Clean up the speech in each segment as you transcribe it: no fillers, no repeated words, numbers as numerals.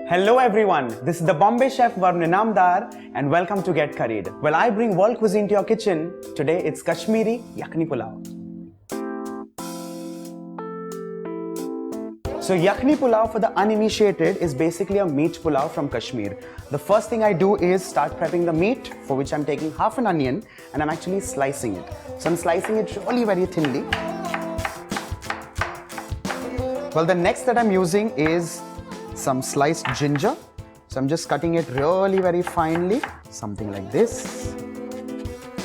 Hello everyone, this is the Bombay Chef Varun Inamdar and welcome to Get Curried. Well, I bring world cuisine to your kitchen. Today it's Kashmiri Yakhni Pulao. So Yakhni Pulao for the uninitiated is basically a meat pulao from Kashmir. The first thing I do is start prepping the meat, for which I'm taking half an onion and I'm actually slicing it. So I'm slicing it really very thinly. Well, the next that I'm using is some sliced ginger. So I'm just cutting it really very finely, something like this.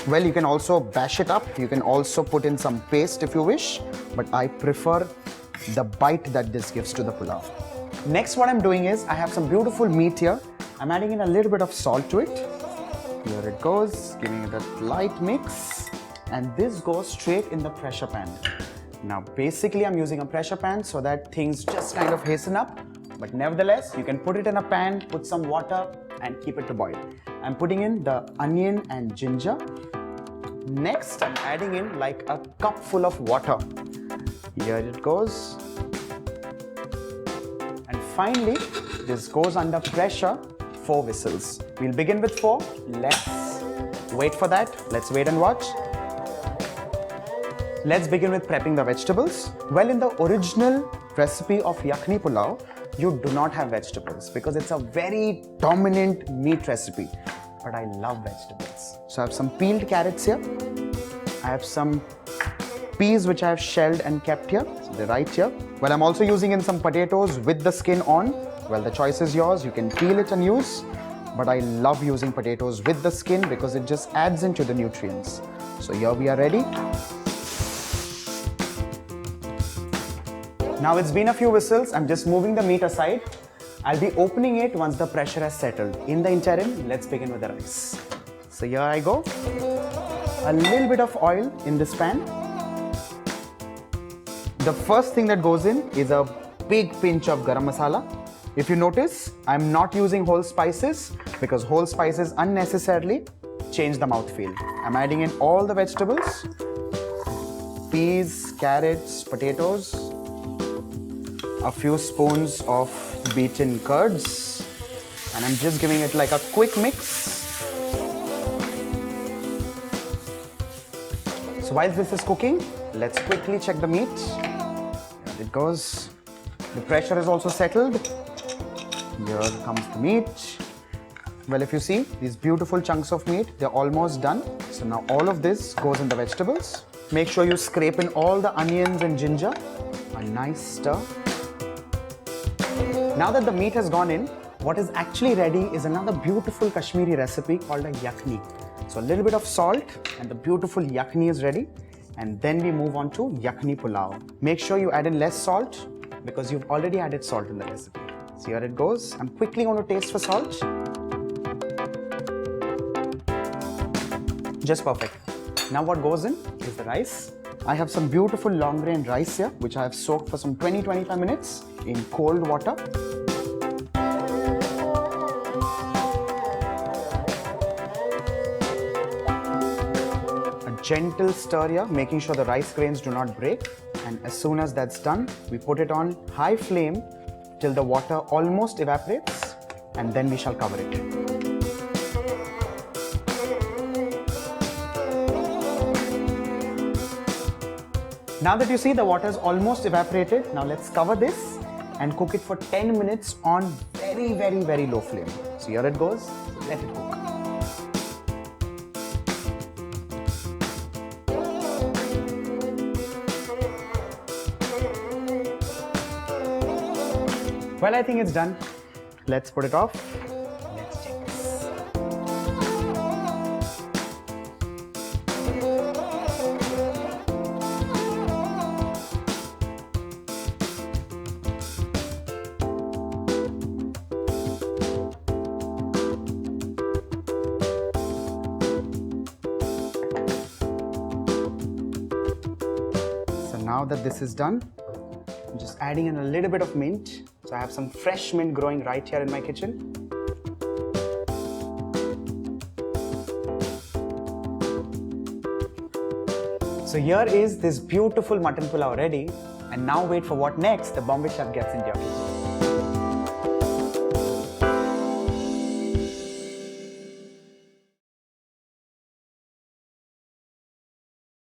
Well, you can also bash it up. You can also put in some paste if you wish, but I prefer the bite that this gives to the pulao. Next, what I'm doing is I have some beautiful meat here. I'm adding in a little bit of salt to it. Here it goes, giving it a light mix, and this goes straight in the pressure pan. Now, basically, I'm using a pressure pan so that things just kind of hasten up. But nevertheless, you can put it in a pan, put some water and keep it to boil. I'm putting in the onion and ginger. Next, I'm adding in like a cup full of water. Here it goes. And finally, this goes under pressure, 4 whistles. We'll begin with 4. Let's wait for that. Let's wait and watch. Let's begin with prepping the vegetables. Well, in the original recipe of Yakhni Pulao, you do not have vegetables because it's a very dominant meat recipe. But I love vegetables. So I have some peeled carrots here. I have some peas which I have shelled and kept here. So they're right here. Well, I'm also using in some potatoes with the skin on. Well, the choice is yours. You can peel it and use. But I love using potatoes with the skin because it just adds into the nutrients. So here we are ready. Now it's been a few whistles, I'm just moving the meat aside. I'll be opening it once the pressure has settled. In the interim, let's begin with the rice. So here I go. A little bit of oil in this pan. The first thing that goes in is a big pinch of garam masala. If you notice, I'm not using whole spices because whole spices unnecessarily change the mouthfeel. I'm adding in all the vegetables, peas, carrots, potatoes, a few spoons of beaten curds, and I'm just giving it like a quick mix. So while this is cooking, let's quickly check the meat. Here it goes. The pressure is also settled. Here comes the meat. Well, if you see these beautiful chunks of meat, they're almost done. So now all of this goes in the vegetables. Make sure you scrape in all the onions and ginger. A nice stir. Now that the meat has gone in, what is actually ready is another beautiful Kashmiri recipe called a yakhni. So a little bit of salt and the beautiful yakhni is ready. And then we move on to yakhni pulao. Make sure you add in less salt because you've already added salt in the recipe. So here it goes. I'm quickly going to taste for salt. Just perfect. Now what goes in is the rice. I have some beautiful long grain rice here, which I have soaked for some 20-25 minutes in cold water. A gentle stir here, making sure the rice grains do not break. And as soon as that's done, we put it on high flame till the water almost evaporates, and then we shall cover it. Now that you see the water is almost evaporated, now let's cover this and cook it for 10 minutes on very, very, very low flame. So here it goes, let it cook. Well, I think it's done. Let's put it off. Let's check this. Now that this is done, I'm just adding in a little bit of mint. So I have some fresh mint growing right here in my kitchen. So here is this beautiful mutton pulao ready. And now wait for what next the Bombay chef gets into your kitchen.